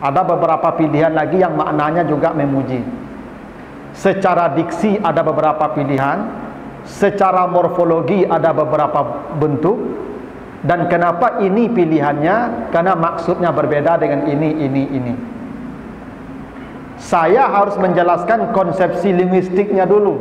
Ada beberapa pilihan lagi yang maknanya juga memuji. Secara diksi ada beberapa pilihan, secara morfologi ada beberapa bentuk. Dan kenapa ini pilihannya? Karena maksudnya berbeda dengan ini. Saya harus menjelaskan konsepsi linguistiknya dulu.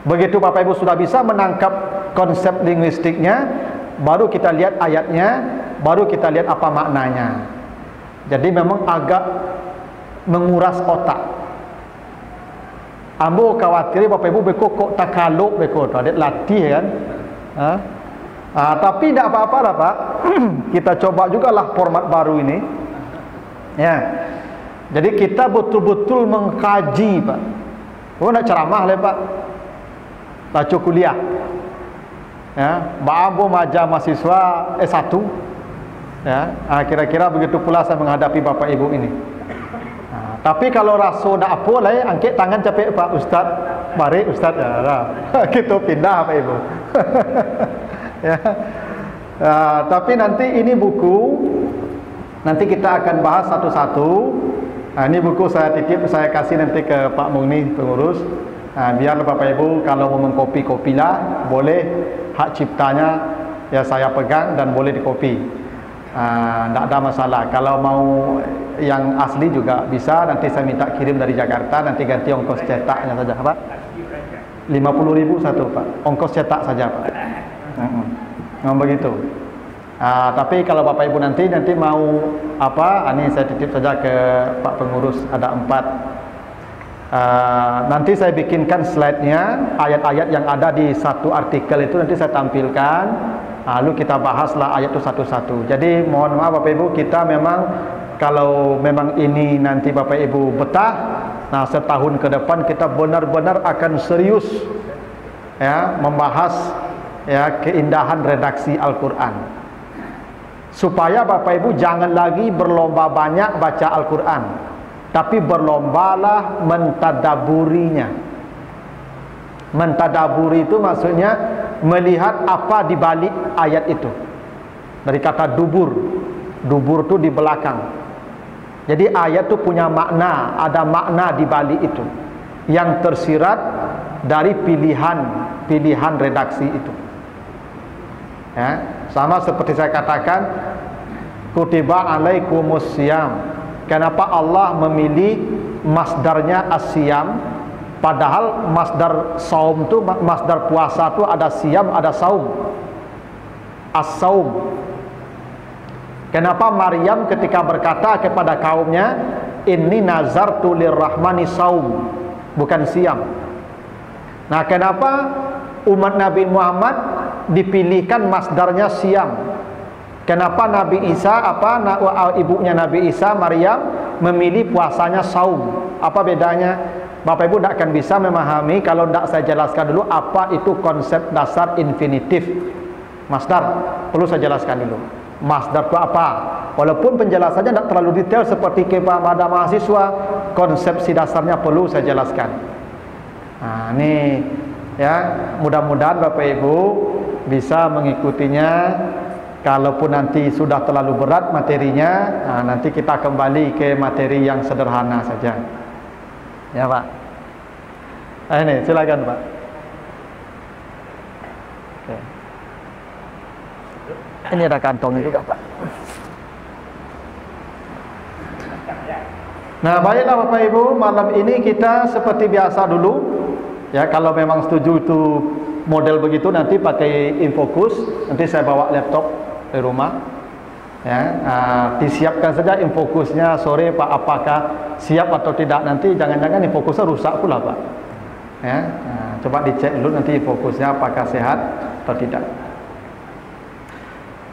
Begitu Bapak Ibu sudah bisa menangkap konsep linguistiknya, baru kita lihat ayatnya, baru kita lihat apa maknanya. Jadi memang agak menguras otak. Ambo khawatir Bapak Ibu beko kok takaluk beko tu, ada latih kan. Tapi tidak apa-apa lah Pak. Kita coba jugalah format baru ini. Ya. Jadi kita betul-betul mengkaji Pak. Oh nak ceramah lah Pak. Baca kuliah. Ya, Ambo maja mahasiswa S1. Ya, kira-kira begitu pula saya menghadapi Bapak Ibu ini. Tapi kalau rasa nak apa lah, angkat tangan capek Pak Ustaz. Mari Ustaz ya. Kita pindah Pak Ibu. Ya. Tapi nanti ini buku, nanti kita akan bahas satu-satu. Ini buku saya titip, saya kasih nanti ke Pak Mugni pengurus. Biar Bapak Ibu kalau mau mengkopi-kopilah, boleh, hak ciptanya ya saya pegang dan boleh dikopi. Tidak ada masalah. Kalau mau yang asli juga bisa, nanti saya minta kirim dari Jakarta, nanti ganti ongkos cetaknya saja Pak. 50.000 satu Pak, ongkos cetak saja Pak. Begitu. Tapi kalau Bapak Ibu nanti mau apa, ini saya titip saja ke Pak Pengurus, ada 4. Nanti saya bikinkan slide-nya, ayat-ayat yang ada di satu artikel itu nanti saya tampilkan. Lalu kita bahaslah ayat itu satu-satu. Jadi mohon maaf Bapak Ibu, kita memang kalau memang ini nanti Bapak Ibu betah, nah setahun ke depan kita benar-benar akan serius ya membahas ya keindahan redaksi Al-Qur'an. Supaya Bapak Ibu jangan lagi berlomba banyak baca Al-Qur'an, tapi berlombalah mentadaburinya. Mentadaburi itu maksudnya melihat apa di balik ayat itu. Dari kata dubur. Dubur itu di belakang. Jadi ayat itu punya makna, ada makna di balik itu yang tersirat dari pilihan redaksi itu. Ya, sama seperti saya katakan, kutiba alaikumus siyam. Kenapa Allah memilih masdarnya as-siyam? Padahal masdar saum tu, masdar puasa tu ada siyam, ada saum. As-saum. Kenapa Maryam ketika berkata kepada kaumnya, inni nazartu lirrahmani saum, bukan siyam. Nah, kenapa umat Nabi Muhammad dipilihkan masdarnya siyam? Kenapa Nabi Isa ibunya Nabi Isa Maryam memilih puasanya saum? Apa bedanya? Bapak Ibu tidak akan bisa memahami kalau tidak saya jelaskan dulu apa itu konsep dasar infinitif masdar. Perlu saya jelaskan dulu. Masdar itu apa? Walaupun penjelasannya tidak terlalu detail seperti kepada mahasiswa, konsepsi dasarnya perlu saya jelaskan. Nah, ini ya, mudah-mudahan Bapak Ibu bisa mengikutinya. Kalaupun nanti sudah terlalu berat materinya, nanti kita kembali ke materi yang sederhana saja. Ya Pak. Ini silakan Pak. Oke. Ini ada kantong juga Pak. Nah, baiklah Bapak Ibu, malam ini kita seperti biasa dulu. Ya, kalau memang setuju itu model begitu, nanti pakai infocus. Nanti saya bawa laptop di rumah. Ya, disiapkan saja infocusnya sore Pak, apakah siap atau tidak. Nanti jangan-jangan infokusnya rusak pula Pak. Ya, coba dicek dulu nanti infokusnya apakah sehat atau tidak.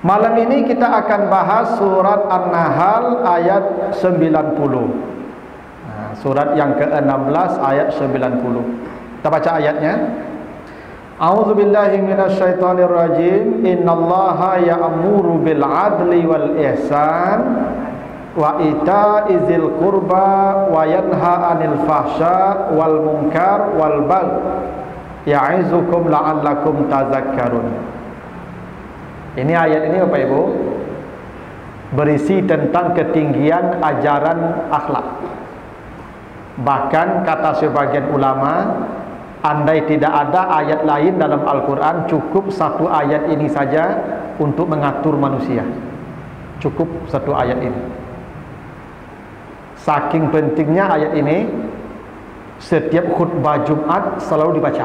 Malam ini kita akan bahas surat An-Nahl ayat 90. Surat yang ke-16 ayat 90. Kita baca ayatnya. A'udzu billahi minasyaitonir rajim. Innallaha ya'muru bil 'adli wal ihsan wa ita'izil qurba wa yanha 'anil fahsya wal munkar wal baghi ya'izukum la'allakum tadhakkarun. Ini ayat ini Bapak Ibu berisi tentang ketinggian ajaran akhlak. Bahkan kata sebagian ulama, andai tidak ada ayat lain dalam Al-Quran, cukup satu ayat ini saja untuk mengatur manusia. Cukup satu ayat ini. Saking pentingnya ayat ini, setiap khutbah Jumat selalu dibaca.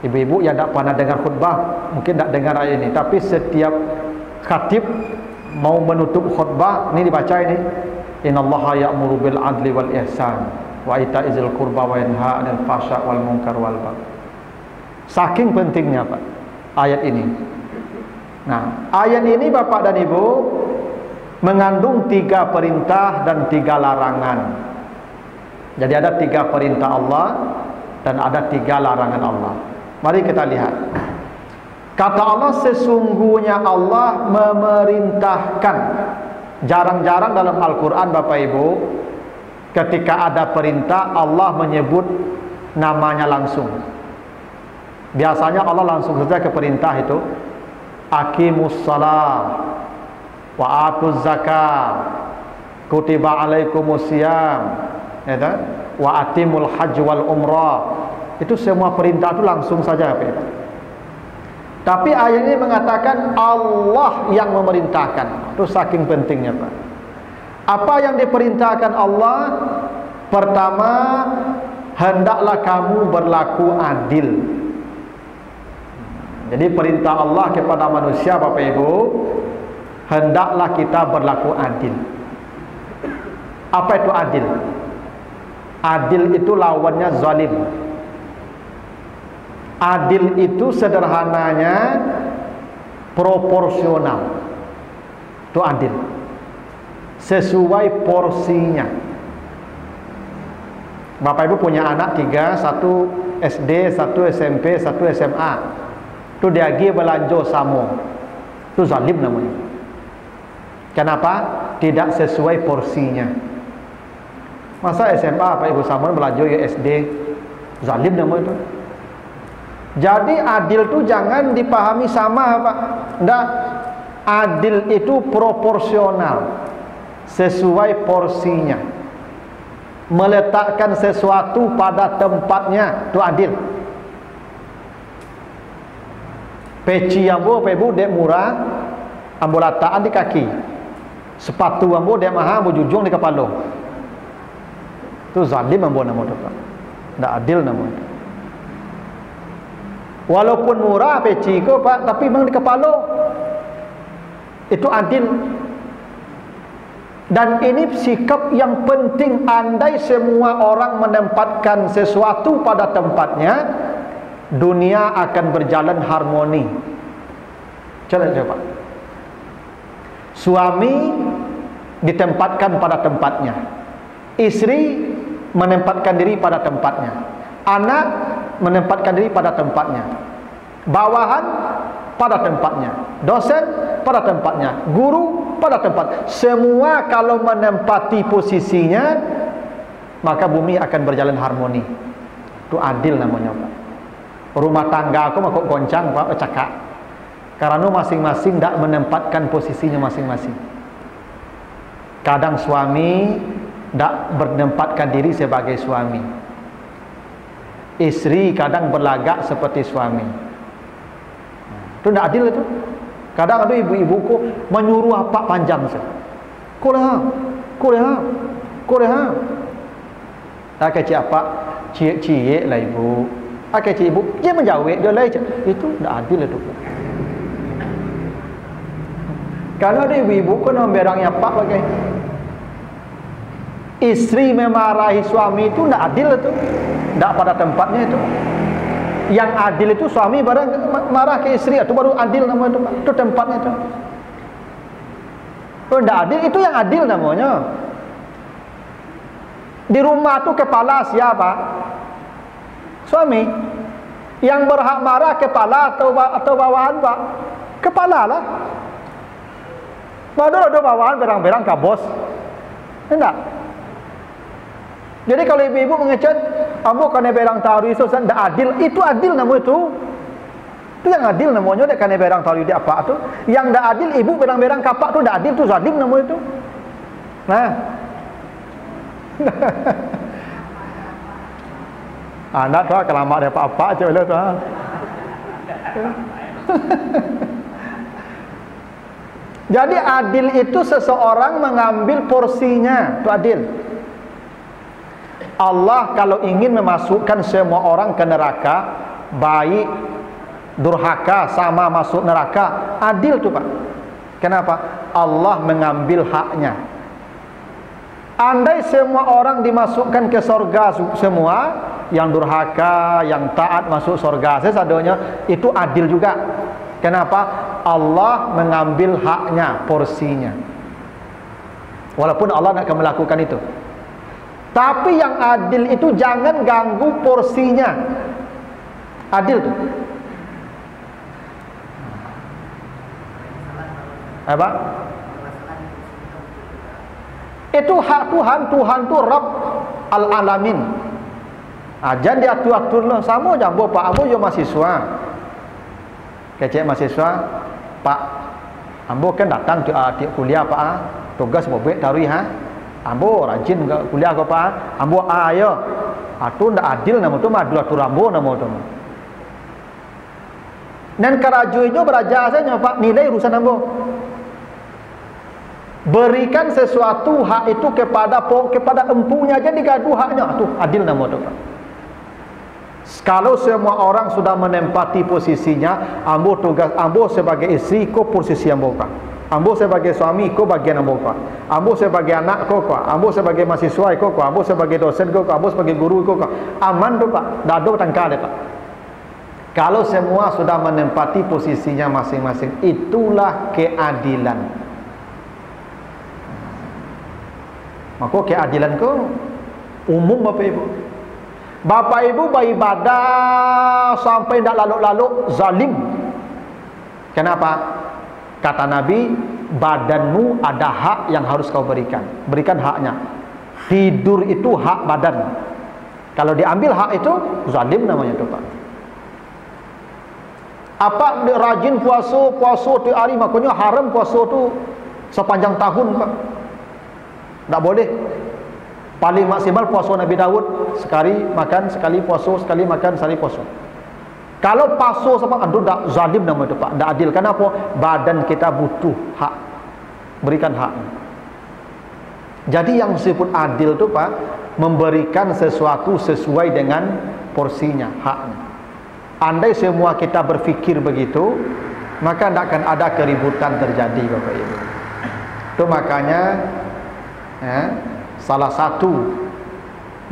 Ibu-ibu yang tak pernah dengar khutbah mungkin tak dengar ayat ini, tapi setiap khatib mau menutup khutbah ini dibaca ini. Innallaha ya'muru bil adli wal ihsan wa ita'izil qurba wa yanha 'anil fahsya wal munkar wal baghi. Saking pentingnya Pak ayat ini. Nah, ayat ini Bapak dan Ibu mengandung 3 perintah dan 3 larangan. Jadi ada 3 perintah Allah dan ada 3 larangan Allah. Mari kita lihat. Kata Allah, sesungguhnya Allah memerintahkan. Jarang-jarang dalam Al-Quran Bapak Ibu, ketika ada perintah Allah menyebut namanya langsung. Biasanya Allah langsung saja ke perintah itu, aqimus shalah wa atuz zakat, kutiba alaikumus syiyam, ya kan? Wa atimul hajj wal umrah. Itu semua perintah itu langsung saja Bapak Ibu. Tapi ayat ini mengatakan Allah yang memerintahkan. Itu saking pentingnya Pak. Apa yang diperintahkan Allah? Pertama, hendaklah kamu berlaku adil. Jadi perintah Allah kepada manusia Bapak Ibu, hendaklah kita berlaku adil. Apa itu adil? Adil itu lawannya zalim. Adil itu sederhananya proporsional. Itu adil. Sesuai porsinya. Bapak Ibu punya anak 3, 1 SD, 1 SMP, 1 SMA. Itu dia pergi belanja sama. Itu zalim namanya. Kenapa? Tidak sesuai porsinya. Masa SMA Bapak Ibu sama belanja ya SD? Zalim namanya itu. Jadi adil itu jangan dipahami sama Pak. Enggak. Adil itu proporsional, sesuai porsinya. Meletakkan sesuatu pada tempatnya, itu adil. Peci ambo Bapak Ibu dek murah, ambo letakkan di kaki. Sepatu ambo dek mahal, ambo jujung di kepala. Itu zalim ambo namanya Pak. Enggak adil namanya. Walaupun murah peci ko Pak, tapi memang di kepala. Itu adil. Dan ini sikap yang penting. Andai semua orang menempatkan sesuatu pada tempatnya, dunia akan berjalan harmoni. Coba. Suami ditempatkan pada tempatnya, istri menempatkan diri pada tempatnya, anak menempatkan diri pada tempatnya, bawahan pada tempatnya, dosen pada tempatnya, guru pada tempat. Semua kalau menempati posisinya, maka bumi akan berjalan harmoni. Itu adil namanya Pak. Rumah tangga aku mau goncang Pak, cakak. Karena masing-masing tidak menempatkan posisinya masing-masing. Kadang suami tidak menempatkan diri sebagai suami. Istri kadang berlagak seperti suami. Itu tidak adil itu. Kadang ada ibu-ibuku menyuruh apa panjang saja. Kuleha. Tak kecil apa? Cie lah ibu. Kecil ibu, dia menjawab dia lah. Itu tidak adil itu. Kalau ada ibu-ibu kan berangnya apa pakai. Istri memarahi suami itu tidak adil itu. Tidak pada tempatnya itu. Yang adil itu suami barang marah ke istri, itu baru adil namanya itu. Itu tempatnya itu. Kalau tidak adil, itu yang adil namanya. Di rumah itu kepala siapa? Suami. Yang berhak marah kepala atau bawahan Pak? Kepala lah. Baru ada bawahan berang-berang ke bos. Tidak. Jadi kalau ibu-ibu mengecat, ambo kena berang taruh itu tidak adil, itu adil namanya itu. Itu yang adil namanya, dek kan berang tahu dia apa tu. Yang dak adil ibu berang-berang kapak tu dak adil, tu zalim namanya itu. Nah. Anak tu kelamak dia apa-apa je lah tu. Jadi adil itu seseorang mengambil porsinya, itu adil. Allah kalau ingin memasukkan semua orang ke neraka, baik durhaka sama masuk neraka, adil tu Pak. Kenapa? Allah mengambil haknya. Andai semua orang dimasukkan ke sorga semua, yang durhaka, yang taat masuk sorga sesadanya, itu adil juga. Kenapa? Allah mengambil haknya, porsinya. Walaupun Allah nak melakukan itu. Tapi yang adil itu jangan ganggu porsinya. Adil tu. Apa? Itu hak Tuhan. Tuhan tu Rabb al-alamin. Jangan diatur-atur lah. Sama jambo Pak Ambo yo mahasiswa. Kecek mahasiswa, Pak Ambo kan datang tiap kuliah Pak, tugas bobek tarui ha. Ambo rajin ke kuliah ke Pak. Ambo ayo. Tu ndak adil nama tu, mah atur Ambo nama tu. Dan kerajuinya beraja saja Pak, nilai urusan Ambo. Berikan sesuatu hak itu kepada empunya, jadi gaduh haknya, tu adil nama tu Pak. Kalau semua orang sudah menempati posisinya, ambo tugas ambo sebagai istri, ko posisi ambo Pak. Ambo sebagai suami, ko bagian ambo Pak. Ambo sebagai anak, ko Pak. Ambo sebagai mahasiswa, ko Pak. Ambo sebagai dosen, ko Pak. Ambo sebagai guru, ko Pak. Aman tu Pak. Dado tangkal Pak. Kalau semua sudah menempati posisinya masing-masing, itulah keadilan. Maka keadilan ko umum Bapak Ibu. Bapak Ibu beribadah sampai tidak lalu-lalu, zalim. Kenapa? Kata Nabi, badanmu ada hak yang harus kau berikan. Berikan haknya. Tidur itu hak badan. Kalau diambil hak itu, zalim namanya itu Pak. Apa rajin puasa tu hari, makanya haram puasa tu sepanjang tahun Pak. Tak boleh. Paling maksimal puasa Nabi Daud, sekali makan, sekali puasa, sekali makan, sekali puasa. Kalau puasa sama aduh dak zalim nama itu Pak, dak adil. Kenapa? Badan kita butuh hak. Berikan hak. Jadi yang disebut adil itu Pak, memberikan sesuatu sesuai dengan porsinya, haknya. Andai semua kita berfikir begitu, maka tidak akan ada keributan terjadi Bapak Ibu. Itu makanya salah satu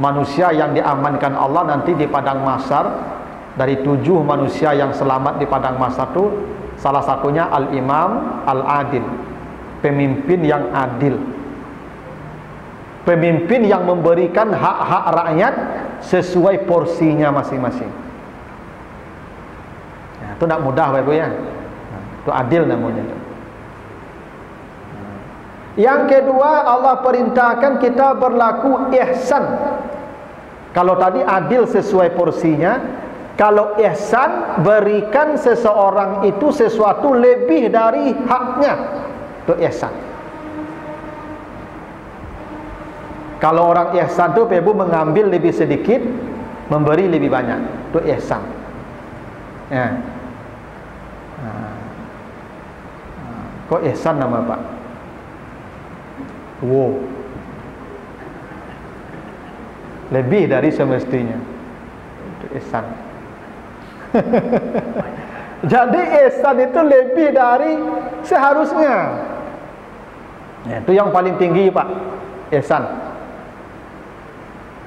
manusia yang diamankan Allah nanti di padang mahsyar, dari 7 manusia yang selamat di padang mahsyar itu, salah satunya al-imam al-adil, pemimpin yang adil, pemimpin yang memberikan hak-hak rakyat sesuai porsinya masing-masing. Itu tidak mudah Bapak Ibu ya. Itu adil namanya itu. Yang kedua, Allah perintahkan kita berlaku ihsan. Kalau tadi adil sesuai porsinya, kalau ihsan, berikan seseorang itu sesuatu lebih dari haknya. Itu ihsan. Kalau orang ihsan itu Ibu mengambil lebih sedikit, memberi lebih banyak. Itu ihsan. Ya. Kok ihsan nama Pak? Wow. Lebih dari semestinya. Itu ihsan. Jadi ihsan itu lebih dari seharusnya. Ya, itu yang paling tinggi Pak, ihsan.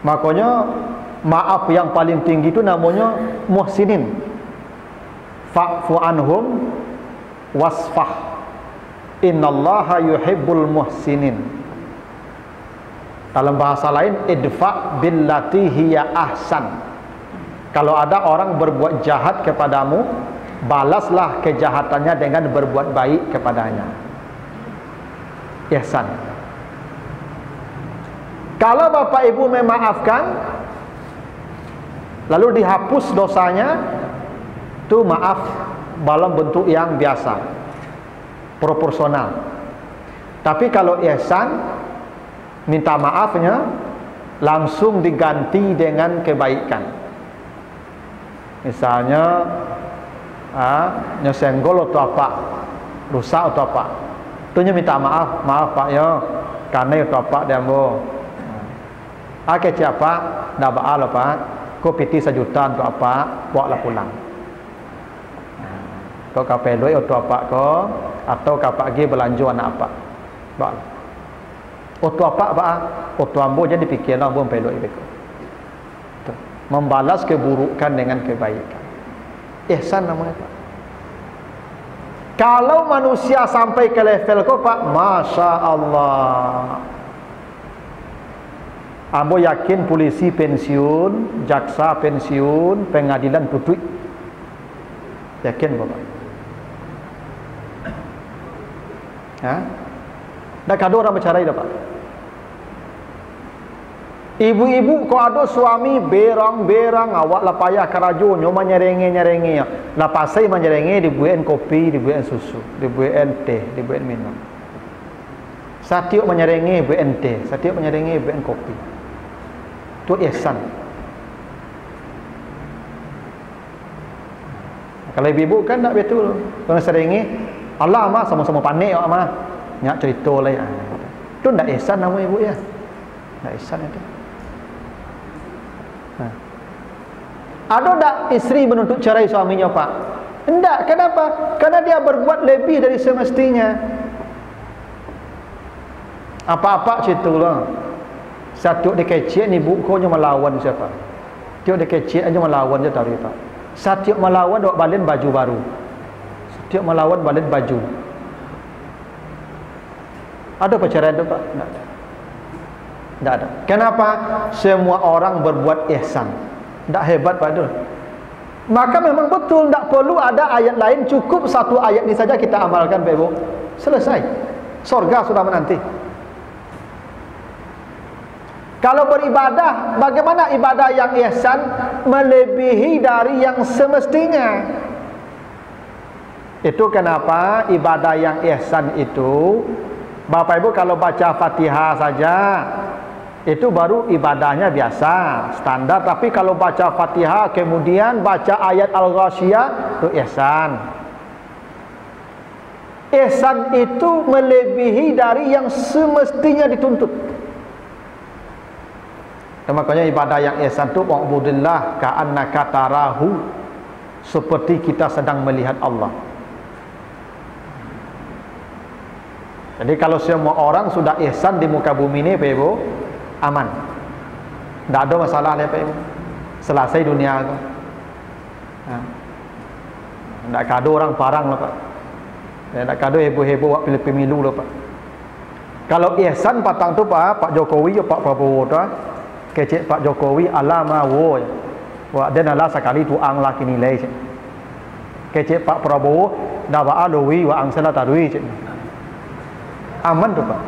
Makanya maaf yang paling tinggi itu namanya muhsinin. Fa'fu anhum wasfah. Innallaha yuhibbul muhsinin. Dalam bahasa lain, idfa billati hiya ahsan. Kalau ada orang berbuat jahat kepadamu, balaslah kejahatannya dengan berbuat baik kepadanya. Ihsan. Kalau Bapak Ibu memaafkan, lalu dihapus dosanya, itu maaf dalam bentuk yang biasa, proporsional. Tapi kalau ihsan, minta maafnya langsung diganti dengan kebaikan. Misalnya nyesenggol atau apa, rusak atau apa, tuhnya minta maaf, maaf pak ya, karena itu apa dia mau. Akhirnya siapa? Dah baal apa? Kau piti sejuta untuk apa? Bawa pulang. Kau kapai duit untuk apa kau? Atau kau pergi belanja anak apa? Bawa. Untuk apa pak? Untuk ambo jadi pikir ambo sampai duit begitu. Membalas keburukan dengan kebaikan. Ihsan namanya pak. Kalau manusia sampai ke level kau pak, masya Allah. Ambo yakin polisi pensiun, jaksa pensiun, pengadilan tutup. Yakin bapak? Dah kado orang bercerai dah pak. Ibu-ibu kau ada suami berang-berang, awak lah payah keraju, nyoma nyerenge-nyerenge, lah pasai menyerenge dibuatin kopi, dibuatin susu, dibuatin teh, dibuatin minum. Satiuk menyerenge buatin teh, satiuk menyerenge buatin kopi. Itu ihsan. Kalau ibu-ibu kan tak betul. Kalau serenge, Allah mah sama-sama panik awak mah. Nyak cerita lah. Itu tak ihsan nama ibu ya. Tak ihsan itu. Ada tak isteri menuntut cerai suaminya pak? Tidak. Kenapa? Karena dia berbuat lebih dari semestinya. Apa-apa cerita lah. Satu dia kecil ni buku nya melawan siapa? Tiuk dia kecil aja melawan je tahu pak. Satu melawan dok balen baju baru. Setiap melawan balen baju. Ada perceraian tu pak? Tak ada. Kenapa? Semua orang berbuat ihsan. Tak hebat pada. Maka memang betul tak perlu ada ayat lain, cukup satu ayat ini saja kita amalkan Pak Ibu. Selesai. Surga sudah menanti. Kalau beribadah, bagaimana ibadah yang ihsan melebihi dari yang semestinya? Itu kenapa ibadah yang ihsan itu, Bapak Ibu kalau baca Fatihah saja itu baru ibadahnya biasa, standar. Tapi kalau baca Fatihah kemudian baca ayat Al-Ghasyiyah itu ihsan. Ihsan itu melebihi dari yang semestinya dituntut. Dan makanya ibadah yang ihsan itu wa'budillah ka'annaka tarahu, seperti kita sedang melihat Allah. Jadi kalau semua orang sudah ihsan di muka bumi ini Pak Ibu, aman. Tak ada masalah ni Pak Ibu. Selesai dunia tu. Tak kado orang parang lah Pak. Tak kado heboh-heboh buat pemilu lah Pak. Kalau ihsan patang tu Pak Jokowi atau Pak Prabowo tu, kecik Pak Jokowi alama wo. Wah dan ala sekali tu ang laki nilai. Kecik Pak Prabowo dah ba alwi wa ang sala tarwi. Aman tu Pak.